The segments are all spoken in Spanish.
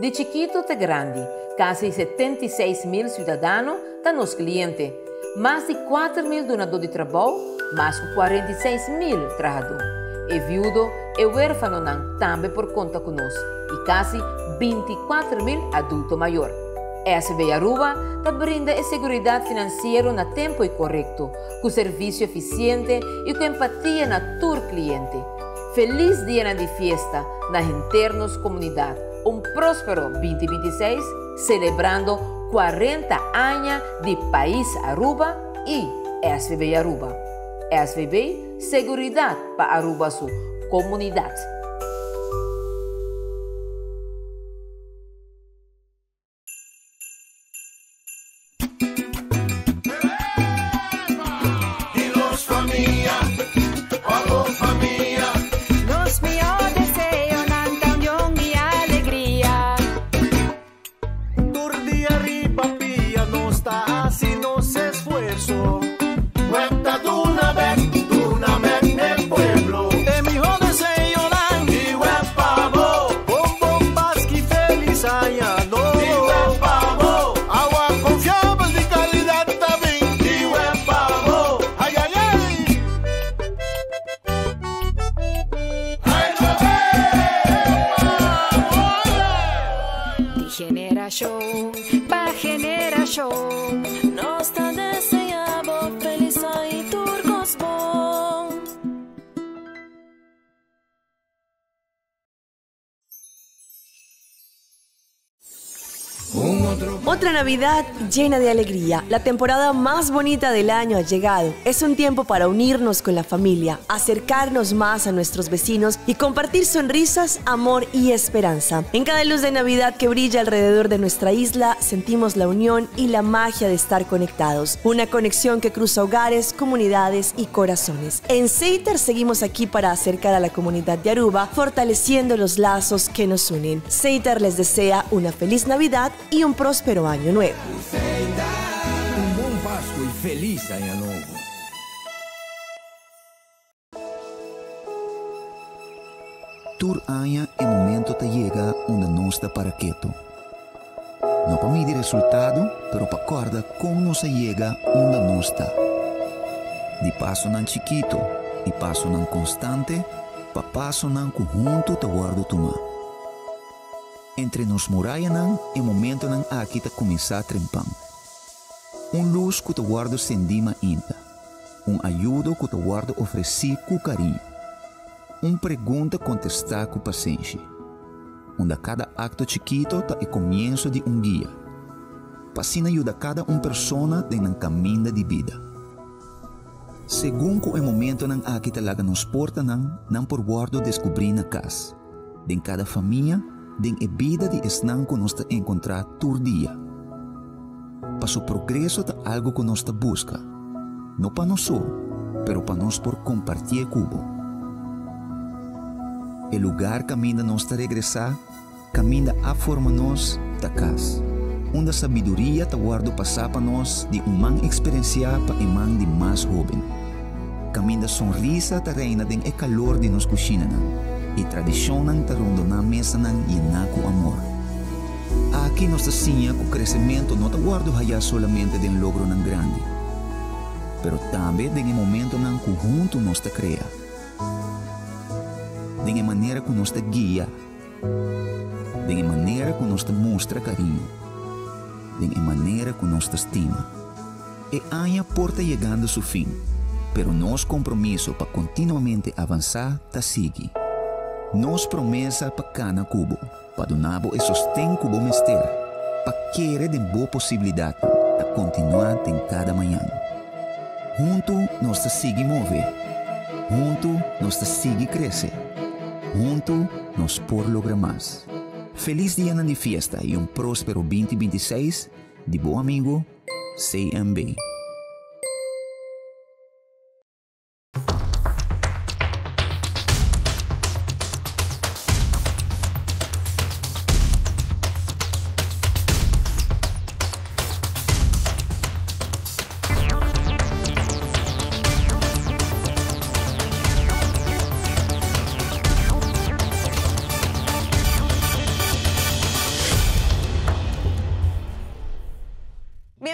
De chiquito até grande, quase 76 mil cidadãos estão nos clientes, mais de 4 mil donadores de trabalho, mais de 46 mil trabalhadores. E viúdo e huérfano também por conta conosco, e quase 24 mil adultos maiores. SB Aruba te brinda a segurança financeira no tempo e correto, com serviço eficiente e com empatia na tua cliente. Feliz dia de festa na internos comunidade. Próspero 2026, celebrando 40 anos de País Aruba e SVB Aruba. SVB, seguridade para Aruba, sua comunidade. Generación pa' generación, nos te deseamos feliz y turcos bon. Otra Navidad llena de alegría. La temporada más bonita del año ha llegado. Es un tiempo para unirnos con la familia, acercarnos más a nuestros vecinos y compartir sonrisas, amor y esperanza. En cada luz de Navidad que brilla alrededor de nuestra isla, sentimos la unión y la magia de estar conectados. Una conexión que cruza hogares, comunidades y corazones. En Seiter seguimos aquí para acercar a la comunidad de Aruba, fortaleciendo los lazos que nos unen. Seiter les desea una feliz Navidad y un próspero año nuevo. Un bom Páscoa e feliz año nuevo. Tur año e momento te llega onde nós está para quieto. Não para medir resultado, pero para acordar como nós chega onde nós está. De passo não chiquito, de passo não constante, para passo não conjunto te guardo tomar. Entre nos muralha não e momento não aqui te começar a trempar. Luz que te guardo sendima ainda. Ajuda que te guardo oferecer com carinho. Pergunta contestar com paciência. Onde cada acto chiquito tá é começo de guia. Passina ajuda cada persona de um caminho de vida. Segundo que o momento não aqui te laga nos porta não por guardo descobrir na casa. De cada família den a vida de esnan que nós encontrar todo dia. Para o progresso é algo que nós busca. Não para nós só, pero para nós por compartilhar cubo. O lugar caminha nós regressar, caminha a forma nós da casa. Onde a sabedoria te guarda passar para nós de man experienciar para man de mais jovem. Caminha sonrisa te reina den o calor de nos cozinha. E tradição não te rondo na mesa não e na com amor. Aqui nós sinha que o crescimento não te guarda já solamente de logro não grande, pero também de momento não que junto nós te cria, de maneira que nós te guia, de maneira que nós te mostra carinho, de maneira que nós te estima. E año porta chegando ao seu fim, pero nosso compromisso para continuamente avançar te sigue. Nos promessa para cada cubo, para donar e sostém cubo mister, para querer de boa possibilidade de continuar em cada manhã. Junto nós te sigue mover, junto nós te sigue crescer, junto nós por lograr mais. Feliz dia de festa e próspero 2026 de bom amigo CMB.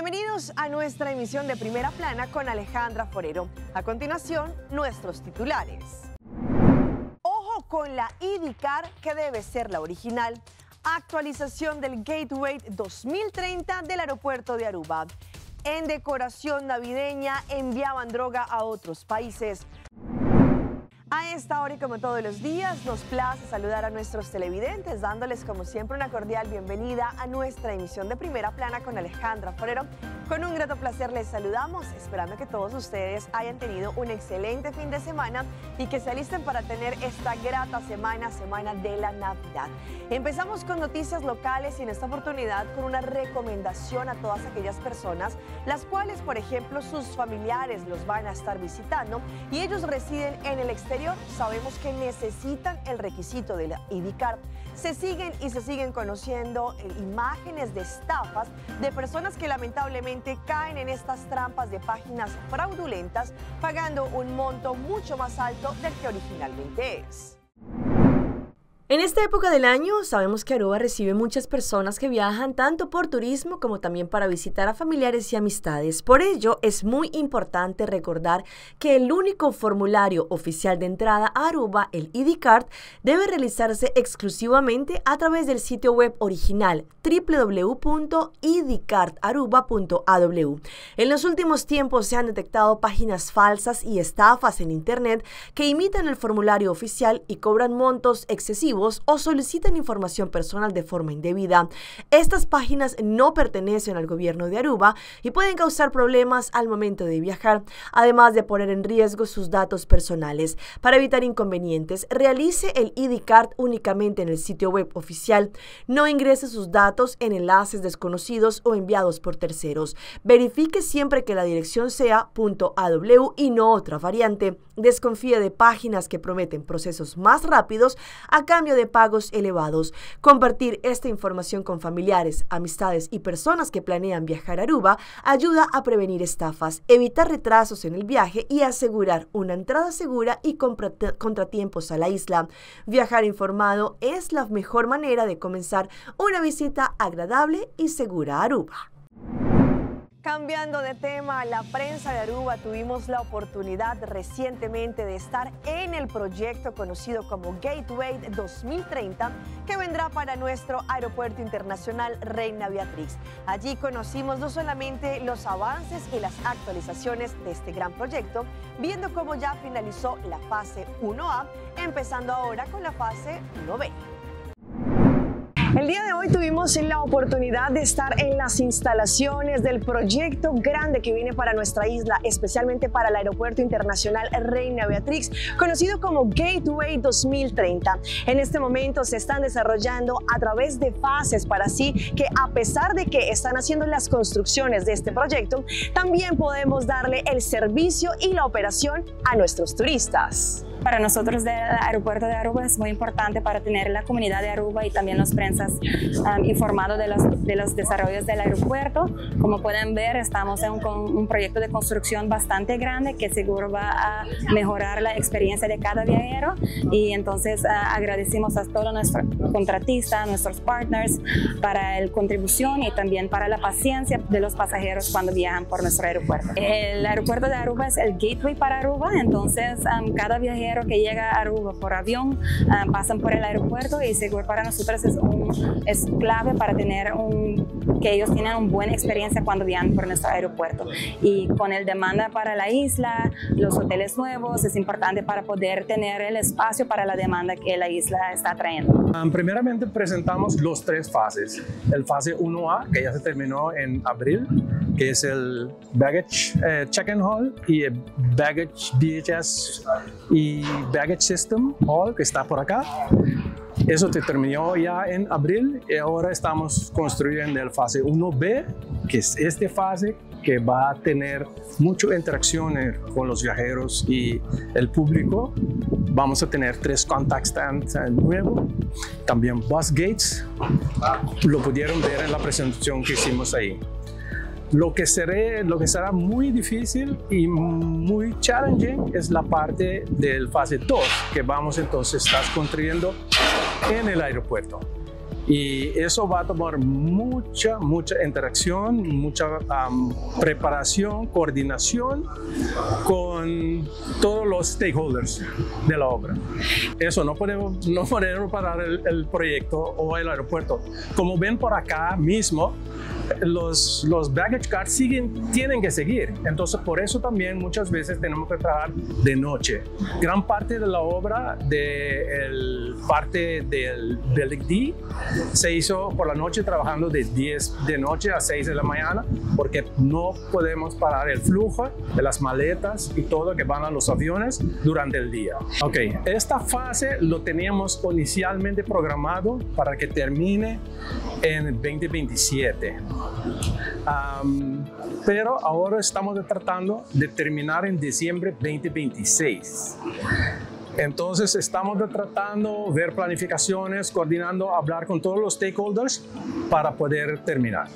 Bienvenidos a nuestra emisión de Primera Plana con Alejandra Forero. A continuación, nuestros titulares. Ojo con la IDCAR, que debe ser la original. Actualización del Gateway 2030 del aeropuerto de Aruba. En decoración navideña enviaban droga a otros países. A esta hora y como todos los días, nos place saludar a nuestros televidentes, dándoles como siempre una cordial bienvenida a nuestra emisión de Primera Plana con Alejandra Forero. Con un grato placer les saludamos, esperando que todos ustedes hayan tenido un excelente fin de semana y que se alisten para tener esta grata semana de la Navidad. Empezamos con noticias locales y en esta oportunidad con una recomendación a todas aquellas personas, las cuales, por ejemplo, sus familiares los van a estar visitando y ellos residen en el exterior. Sabemos que necesitan el requisito de la IDCAR. Se siguen conociendo imágenes de estafas de personas que lamentablemente caen en estas trampas de páginas fraudulentas, pagando un monto mucho más alto del que originalmente es. En esta época del año sabemos que Aruba recibe muchas personas que viajan tanto por turismo como también para visitar a familiares y amistades. Por ello es muy importante recordar que el único formulario oficial de entrada a Aruba, el IDCAR, debe realizarse exclusivamente a través del sitio web original www.idcartaruba.aw. En los últimos tiempos se han detectado páginas falsas y estafas en internet que imitan el formulario oficial y cobran montos excesivos o solicitan información personal de forma indebida. Estas páginas no pertenecen al gobierno de Aruba y pueden causar problemas al momento de viajar, además de poner en riesgo sus datos personales. Para evitar inconvenientes, realice el IDCAR únicamente en el sitio web oficial. No ingrese sus datos en enlaces desconocidos o enviados por terceros. Verifique siempre que la dirección sea .aw y no otra variante. Desconfíe de páginas que prometen procesos más rápidos a cambio de pagos elevados. Compartir esta información con familiares, amistades y personas que planean viajar a Aruba ayuda a prevenir estafas, evitar retrasos en el viaje y asegurar una entrada segura y contratiempos a la isla. Viajar informado es la mejor manera de comenzar una visita agradable y segura a Aruba. Cambiando de tema, la prensa de Aruba tuvimos la oportunidad recientemente de estar en el proyecto conocido como Gateway 2030, que vendrá para nuestro Aeropuerto Internacional Reina Beatriz. Allí conocimos no solamente los avances y las actualizaciones de este gran proyecto, viendo cómo ya finalizó la fase 1A, empezando ahora con la fase 1B. El día de hoy tuvimos la oportunidad de estar en las instalaciones del proyecto grande que viene para nuestra isla, especialmente para el Aeropuerto Internacional Reina Beatriz, conocido como Gateway 2030. En este momento se están desarrollando a través de fases para así que, a pesar de que están haciendo las construcciones de este proyecto, también podemos darle el servicio y la operación a nuestros turistas. Para nosotros del aeropuerto de Aruba es muy importante para tener la comunidad de Aruba y también las prensas informados de los desarrollos del aeropuerto. Como pueden ver, estamos en un proyecto de construcción bastante grande que seguro va a mejorar la experiencia de cada viajero, y entonces agradecemos a todos nuestros contratistas, nuestros partners para la contribución y también para la paciencia de los pasajeros cuando viajan por nuestro aeropuerto. El aeropuerto de Aruba es el gateway para Aruba, entonces cada viajero que llega a Aruba por avión pasan por el aeropuerto, y seguro para nosotros es clave para tener que ellos tengan una buena experiencia cuando viajan por nuestro aeropuerto. Y con el demanda para la isla, los hoteles nuevos, es importante para poder tener el espacio para la demanda que la isla está trayendo. Primeramente presentamos los tres fases. El fase 1A, que ya se terminó en abril, que es el Baggage Check-in Hall y el Baggage BHS y Baggage System Hall, que está por acá. Eso se terminó ya en abril y ahora estamos construyendo el fase 1B, que es esta fase que va a tener muchas interacciones con los viajeros y el público. Vamos a tener 3 contact stands nuevos, también bus gates, lo pudieron ver en la presentación que hicimos ahí. Lo que será muy difícil y muy challenging es la parte del fase 2, que vamos entonces a estar construyendo en el aeropuerto. Y eso va a tomar mucha interacción, mucha preparación, coordinación con todos los stakeholders de la obra. Eso no podemos parar el proyecto o el aeropuerto. Como ven por acá mismo, los baggage cars tienen que seguir. Entonces, por eso también muchas veces tenemos que trabajar de noche. Gran parte de la obra, parte del Building D, se hizo por la noche, trabajando de 10 de noche a 6 de la mañana, porque no podemos parar el flujo de las maletas y todo que van a los aviones durante el día. Ok, esta fase lo teníamos inicialmente programado para que termine en 2027. Pero ahora estamos tratando de terminar en diciembre 2026. Entonces estamos tratando de ver planificaciones, coordinando, hablar con todos los stakeholders para poder terminar.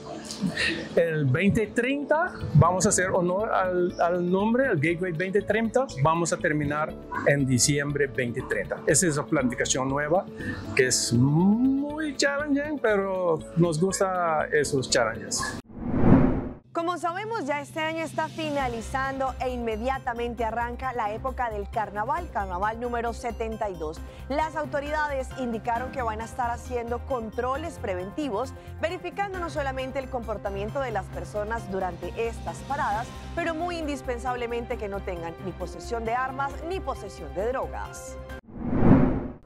El 2030 vamos a hacer honor al nombre, el Gateway 2030, vamos a terminar en diciembre 2030. Esa es la planificación nueva que es muy challenging, pero nos gustan esos challenges. Como sabemos, ya este año está finalizando e inmediatamente arranca la época del carnaval número 72. Las autoridades indicaron que van a estar haciendo controles preventivos, verificando no solamente el comportamiento de las personas durante estas paradas, pero muy indispensablemente que no tengan ni posesión de armas ni posesión de drogas.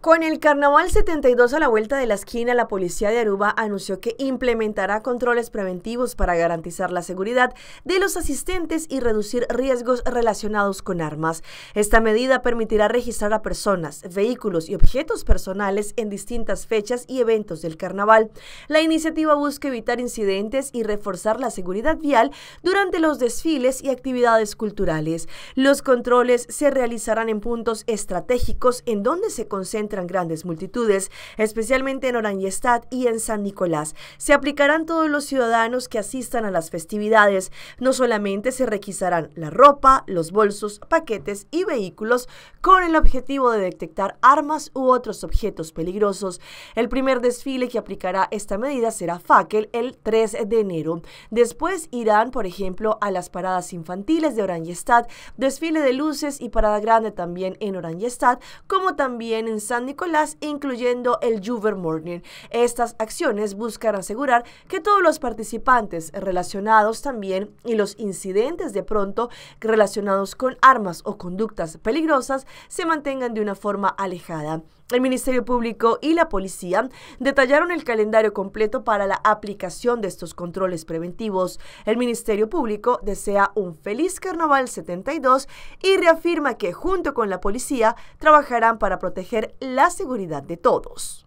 Con el Carnaval 72 a la vuelta de la esquina, la policía de Aruba anunció que implementará controles preventivos para garantizar la seguridad de los asistentes y reducir riesgos relacionados con armas. Esta medida permitirá registrar a personas, vehículos y objetos personales en distintas fechas y eventos del Carnaval. La iniciativa busca evitar incidentes y reforzar la seguridad vial durante los desfiles y actividades culturales. Los controles se realizarán en puntos estratégicos en donde se concentran grandes multitudes, especialmente en Oranjestad y en San Nicolás. Se aplicarán todos los ciudadanos que asistan a las festividades. No solamente se requisarán la ropa, los bolsos, paquetes y vehículos con el objetivo de detectar armas u otros objetos peligrosos. El primer desfile que aplicará esta medida será Fackel el 3 de enero. Después irán, por ejemplo, a las paradas infantiles de Oranjestad, desfile de luces y parada grande también en Oranjestad, como también en San Nicolás, incluyendo el Juver Morning. Estas acciones buscan asegurar que todos los participantes relacionados también y los incidentes de pronto relacionados con armas o conductas peligrosas se mantengan de una forma alejada. El Ministerio Público y la policía detallaron el calendario completo para la aplicación de estos controles preventivos. El Ministerio Público desea un feliz Carnaval 72 y reafirma que junto con la policía trabajarán para proteger la seguridad de todos.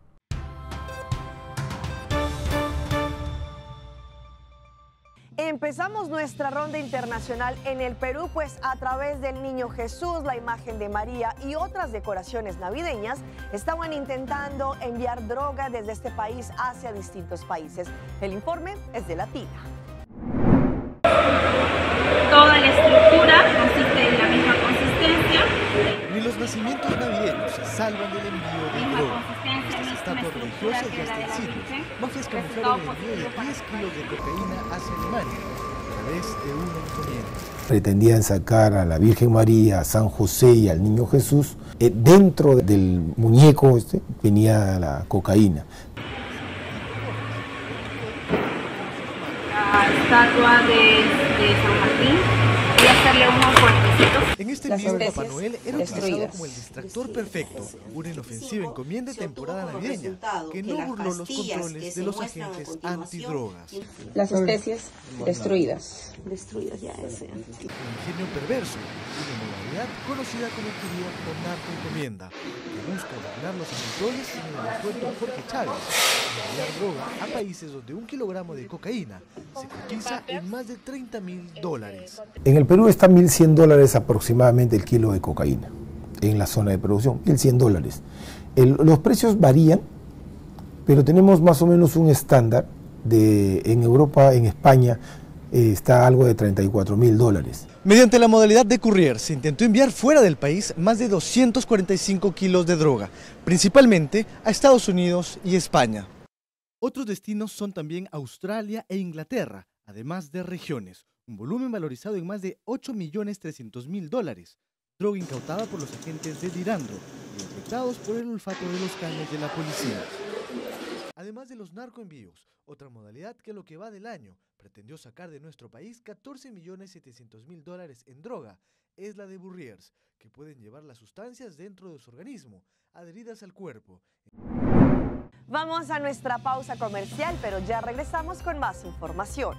Empezamos nuestra ronda internacional en el Perú, pues a través del Niño Jesús, la imagen de María y otras decoraciones navideñas estaban intentando enviar droga desde este país hacia distintos países. El informe es de Latina. Toda la estructura consiste en la misma consistencia. Ni los nacimientos navideños se salvan del envío de droga. Estas estatuas religiosas y hasta exilios, mafias camuflaron el envío de 10 kilos de cocaína hacia Alemania a través de una encomienda. Pretendían sacar a la Virgen María, a San José y al Niño Jesús. Dentro del muñeco venía la cocaína. La estatua de San Martín, voy a hacerle unos cuartecitos. En este envío, Papá Noel era utilizado como el distractor perfecto, una inofensiva encomienda de temporada navideña que no burló los controles de los agentes antidrogas. Las especies destruidas. Destruidas ya es. Un ingenio perverso, una modalidad conocida como el turismo narcoencomienda, que busca burlar los controles en el aeropuerto Jorge Chávez, y enviar droga a países donde 1 kilogramo de cocaína se cotiza en más de $30.000. En el Perú está $1.100 aproximadamente el kilo de cocaína en la zona de producción, $1.100. Los precios varían, pero tenemos más o menos un estándar en Europa, en España, está algo de $34.000. Mediante la modalidad de courier se intentó enviar fuera del país más de 245 kilos de droga, principalmente a Estados Unidos y España. Otros destinos son también Australia e Inglaterra, además de regiones. Un volumen valorizado en más de $8.300.000. Droga incautada por los agentes de Dirandro y detectados por el olfato de los caños de la policía. Además de los narcoenvíos, otra modalidad que lo que va del año pretendió sacar de nuestro país $14.700.000 en droga es la de Burriers, que pueden llevar las sustancias dentro de su organismo, adheridas al cuerpo. Vamos a nuestra pausa comercial, pero ya regresamos con más información.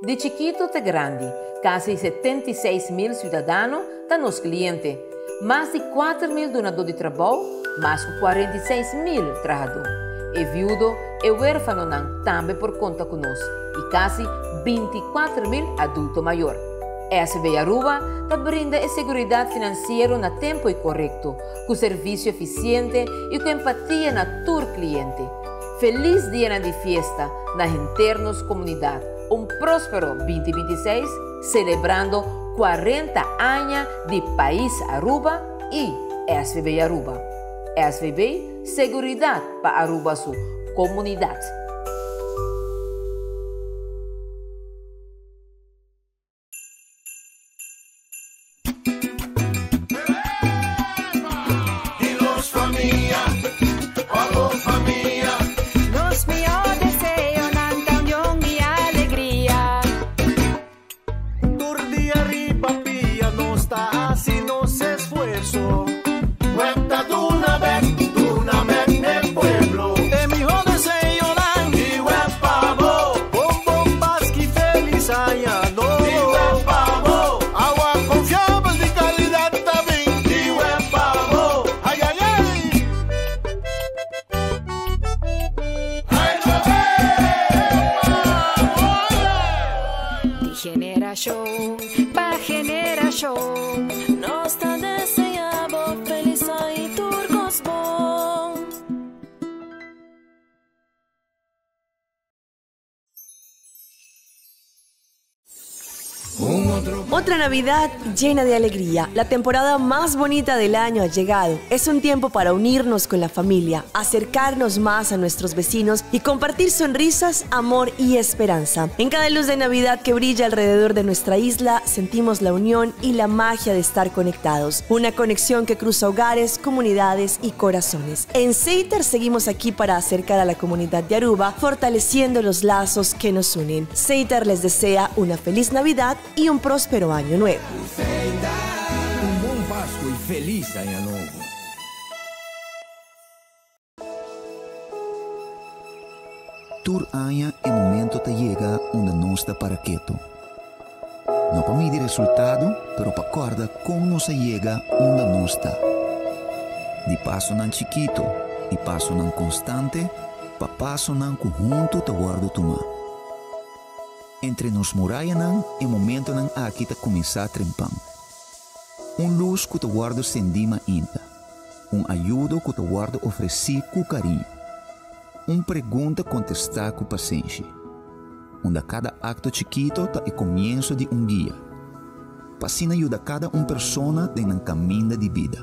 De chiquito até grande, casi 76.000 cidadãos estão nos clientes, mais de 4.000 donadores de trabalho, mais de 46.000 trabalhadores. E viúdo e huérfano também por conta conosco, e quase 24.000 adultos maiores. SB Aruba te brinda a seguridade financeira na tempo e correto, com serviço eficiente e com empatia na tur cliente. Feliz dia de festa na internos comunidade. Próspero 2026, celebrando 40 anos de País Aruba e SVB Aruba. SVB, seguridade para Aruba sua comunidade. Generación para generación, nos está deseando feliz y turcos bon. Otra Navidad llena de alegría. La temporada más bonita del año ha llegado. Es un tiempo para unirnos con la familia, acercarnos más a nuestros vecinos y compartir sonrisas, amor y esperanza. En cada luz de Navidad que brilla alrededor de nuestra isla, sentimos la unión y la magia de estar conectados. Una conexión que cruza hogares, comunidades y corazones. En Seiter seguimos aquí para acercar a la comunidad de Aruba, fortaleciendo los lazos que nos unen. Seiter les desea una feliz Navidad y un próspero año nuevo. Un bom Páscoa e feliz año nuevo. Tur año é momento te llega onde nós está para quieto. Não para medir resultado, pero para acordar como nós chega onde nós está. De passo não chiquito e passo não constante, para passo não conjunto te guardo tu mão. Entre nos muralha não é momento não aqui te começar a trempar. Luz que te guardo sendima ainda. Ajuda que te guardo oferecer com carinho. Pergunta contestar com paciência. Onde cada acto chiquito tá é começo de guia. Passina ajuda cada persona em caminho de vida.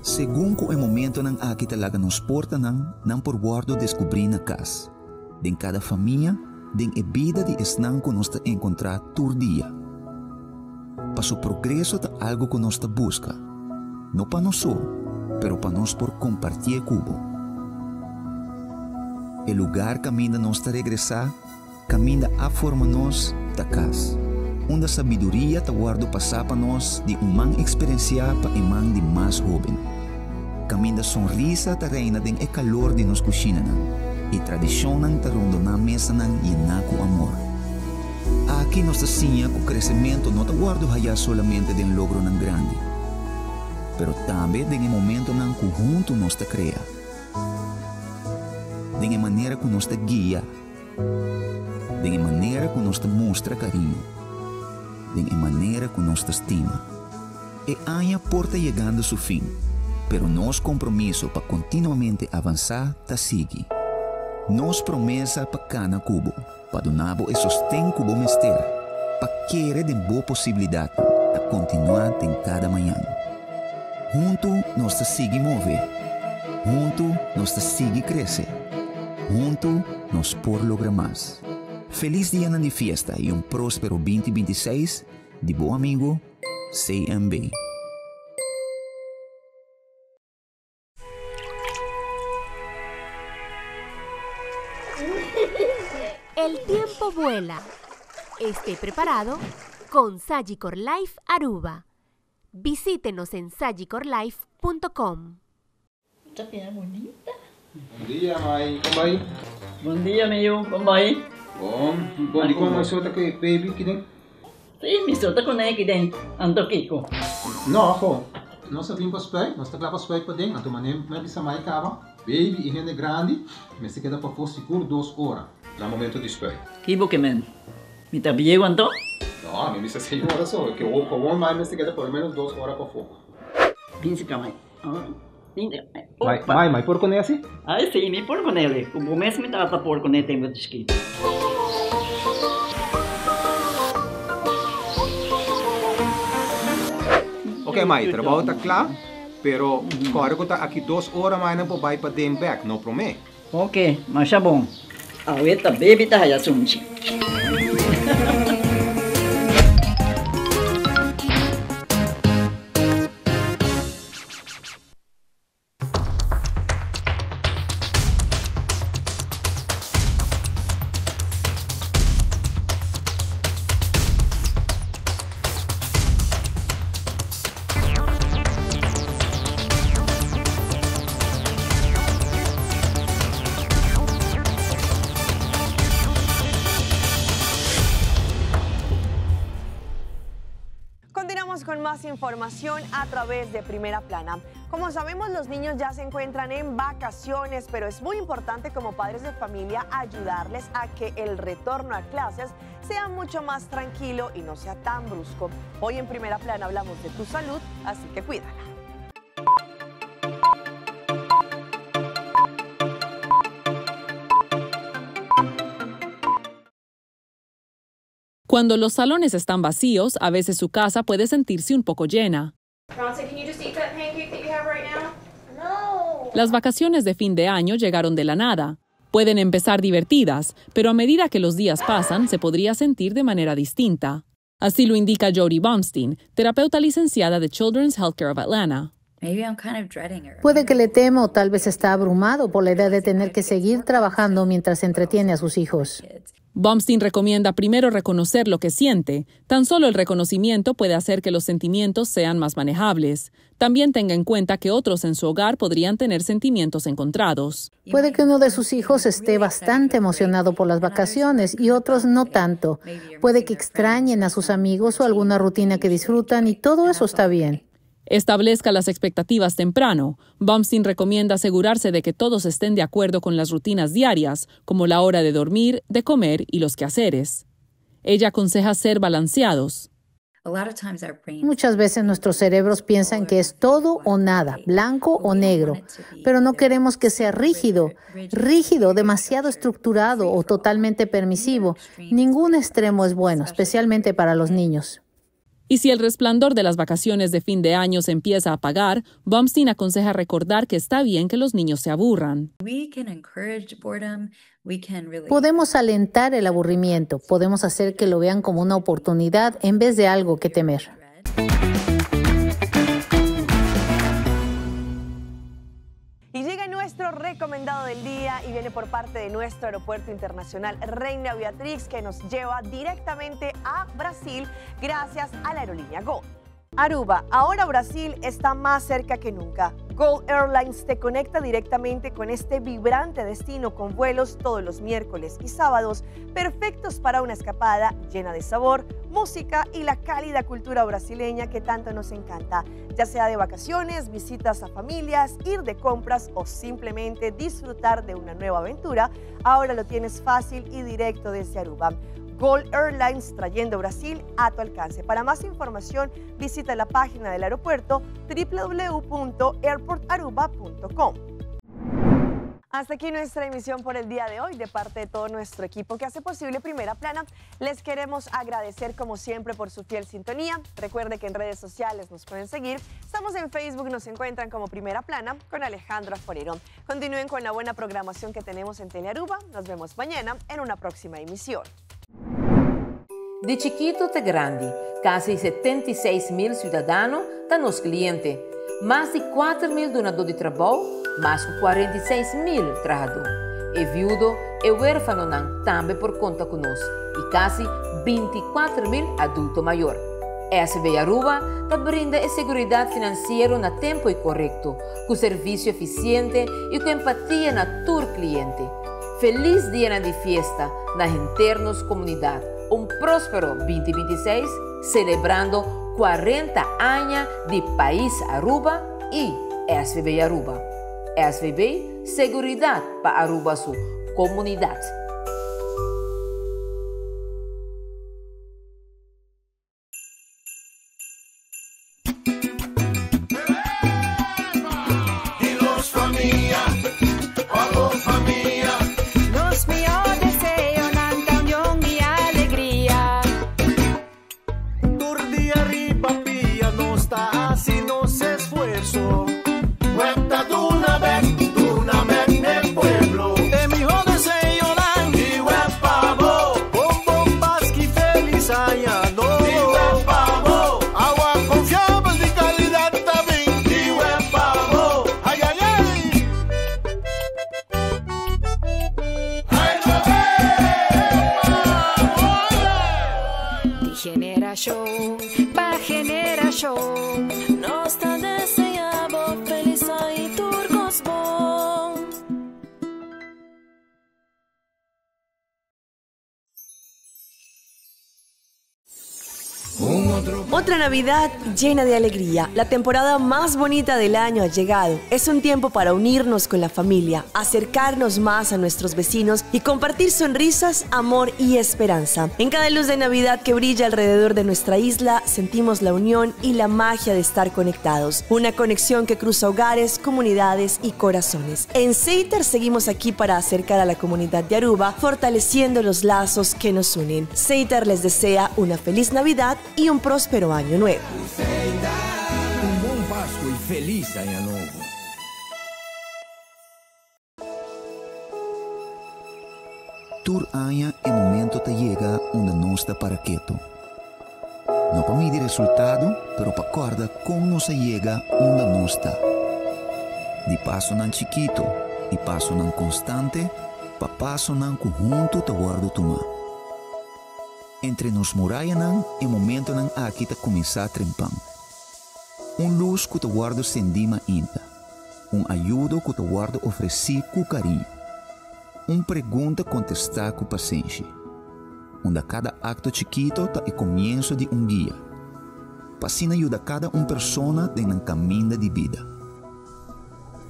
Segundo o momento não aqui te laga nos porta não por guardo descobrir na casa. De cada família, de a vida de esnan que nós encontrar todo dia. Para o progresso é algo que nós busca. Não para nós só, pero para nós por compartilhar cubo. O lugar caminha nós regressar, caminha a forma nós da casa. Onde a sabedoria te guarda passar para nós de man experienciar para man de mais jovem. Caminha sonrisa te reina de calor de nos cozinha e tradição te ronda na mesa e na com amor. Aqui nós sinha que o crescimento não te guarda já solamente de logro grande, pero também de momento não conjunto nós te cria. De maneira que nós te guia, de maneira que nós te mostra carinho, de maneira que nós te estima. E año porta chegando a seu fim, pero nosso compromisso para continuamente avançar te sigue. Nos promessa para cada cubo, para donar e sostém cubo mister, para querer de boa possibilidade de continuar em cada manhã. Junto nós te sigue mover. Junto nos sigue crece. Junto nos por lograr más. Feliz día de fiesta y un próspero 2026 de buen amigo CMB. El tiempo vuela. Esté preparado con Sagicor Life Aruba. Visítenos en sagicorlife.com. Esta piedra bonita. Bom dia, mãe. Como vai? Bom dia, meu. Como vai? Bom dia, como você está aqui, baby, aqui dentro? Sim, me solta com aqui dentro. Ando Kiko. Não, pô. Nós vimos para os pés, nós estamos lá para os pés para dentro. Então, mané, mas bisa mãe acaba. Baby e rende grande, mas se queda para for seguro 2 horas. No momento de espera. Kibo que men. Me tá bem quanto? Não, a mim bisa 6 horas só. Que o comum mais se queda por menos 2 horas para fogo. Pince camai. Mãe, por com esse? Ah, sim, me por com ele. O começo me trata por com ele tem muito escrito. Ok, mãe, trabalho está claro, pero agora que está aqui 2 horas mais não pode ir para dentro back, não promete? Ok, mas é bom. Ahorita baby tá aí assunto. Con más información a través de Primera Plana. Como sabemos, los niños ya se encuentran en vacaciones, pero es muy importante como padres de familia ayudarles a que el retorno a clases sea mucho más tranquilo y no sea tan brusco. Hoy en Primera Plana hablamos de tu salud, así que cuídala. Cuando los salones están vacíos, a veces su casa puede sentirse un poco llena. Las vacaciones de fin de año llegaron de la nada. Pueden empezar divertidas, pero a medida que los días pasan, se podría sentir de manera distinta. Así lo indica Jody Baumstein, terapeuta licenciada de Children's Healthcare of Atlanta. Puede que le tema o tal vez está abrumado por la idea de tener que seguir trabajando mientras entretiene a sus hijos. Baumstein recomienda primero reconocer lo que siente. Tan solo el reconocimiento puede hacer que los sentimientos sean más manejables. También tenga en cuenta que otros en su hogar podrían tener sentimientos encontrados. Puede que uno de sus hijos esté bastante emocionado por las vacaciones y otros no tanto. Puede que extrañen a sus amigos o alguna rutina que disfrutan y todo eso está bien. Establezca las expectativas temprano. Baumstein recomienda asegurarse de que todos estén de acuerdo con las rutinas diarias, como la hora de dormir, de comer y los quehaceres. Ella aconseja ser balanceados. Muchas veces nuestros cerebros piensan que es todo o nada, blanco o negro, pero no queremos que sea rígido, demasiado estructurado o totalmente permisivo. Ningún extremo es bueno, especialmente para los niños. Y si el resplandor de las vacaciones de fin de año se empieza a apagar, Baumstein aconseja recordar que está bien que los niños se aburran. Podemos alentar el aburrimiento, podemos hacer que lo vean como una oportunidad en vez de algo que temer. Y llega nuestro recomendado del día y viene por parte de nuestro aeropuerto internacional Reina Beatriz, que nos lleva directamente a Brasil gracias a la aerolínea Gol. Aruba, ahora Brasil está más cerca que nunca. Gol Airlines te conecta directamente con este vibrante destino con vuelos todos los miércoles y sábados, perfectos para una escapada llena de sabor, música y la cálida cultura brasileña que tanto nos encanta. Ya sea de vacaciones, visitas a familias, ir de compras o simplemente disfrutar de una nueva aventura, ahora lo tienes fácil y directo desde Aruba. Gol Airlines, trayendo Brasil a tu alcance. Para más información, visita la página del aeropuerto www.airportaruba.com. Hasta aquí nuestra emisión por el día de hoy. De parte de todo nuestro equipo que hace posible Primera Plana, les queremos agradecer como siempre por su fiel sintonía. Recuerde que en redes sociales nos pueden seguir. Estamos en Facebook, nos encuentran como Primera Plana con Alejandra Forero. Continúen con la buena programación que tenemos en Telearuba. Nos vemos mañana en una próxima emisión. De chiquito até grande, quase 76.000 cidadãos estão nos clientes, mais de 4.000 donadores de trabalho, mais de 46.000 trabalhadores. E viúdo e huérfano também por conta conosco, e quase 24.000 adultos maiores. SB Aruba brinda a segurança financeira no tempo e correto, com serviço eficiente e com empatia na tur cliente. Feliz dia de festa na internos comunidade. Próspero 2026, celebrando 40 anos de País Aruba e SVB Aruba. SVB, seguridade para Aruba, sua comunidade. Generación para generación, nos está deseando feliz y turcos bon. Otra Navidad llena de alegría. La temporada más bonita del año ha llegado. Es un tiempo para unirnos con la familia, acercarnos más a nuestros vecinos y compartir sonrisas, amor y esperanza. En cada luz de Navidad que brilla alrededor de nuestra isla, sentimos la unión y la magia de estar conectados. Una conexión que cruza hogares, comunidades y corazones. En Seiter seguimos aquí para acercar a la comunidad de Aruba, fortaleciendo los lazos que nos unen. Seiter les desea una feliz Navidad y un próspero año nuevo. Un bom Páscoa e feliz año nuevo. Tur año é momento te llega onde nós está para quieto. Não para medir resultado, pero para acordar como nós chega onde nós está. De passo não chiquito e passo não constante, para passo não conjunto te guardo tomar. Entre nos muralha não é momento não aqui te começar a trempar. Luz que te guardo sendima ainda. Ajuda que te guardo oferecer com carinho. Pergunta contestar com paciência. Onde cada acto chiquito tá é começo de guia. Passina ajuda cada persona em caminho de vida.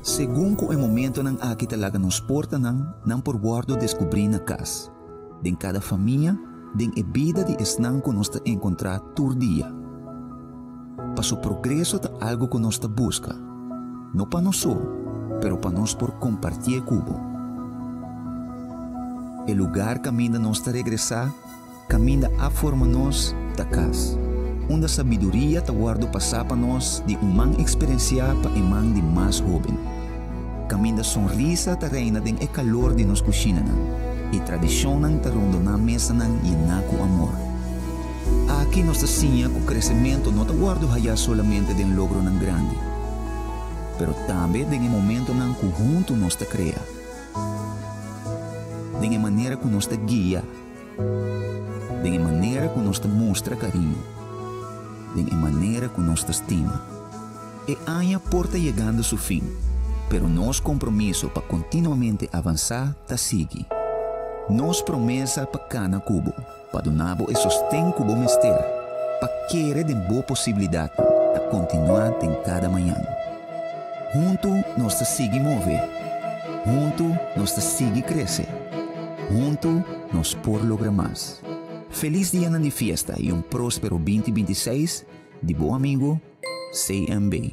Segundo que é momento não aqui te laga nos porta não por guardo descobrir na casa. De cada família, de vida de esnan que nós encontrar todo dia. Para o progresso tá algo que nós busca. Não para nós só, pero para nós por compartilhar cubo. O lugar caminha nós a regressar, caminha a forma nós da casa. Onde a sabedoria te guarda passar para nós de man experienciar para man de mais jovem. Caminha sonrisa te reina de calor de nos cozinha e tradição te ronda na mesa e na com amor. Aqui nós sinha que o crescimento não te guarda já solamente de logro não grande, pero também de momento não conjunto nós te cria. De maneira que nós te guia, de maneira que nós te mostra carinho, de maneira que nós te estima. E año porta chegando a seu fim, pero nosso compromisso para continuamente avançar te sigue. Nos promessa para cada cubo, para donar e sostém cubo mister, para querer de boa possibilidade de continuar em cada manhã. Junto nós te sigue mover, junto nós te sigue crescer. Junto nos por lograr mais. Feliz dia de fiesta e próspero 2026 de bom amigo CMB.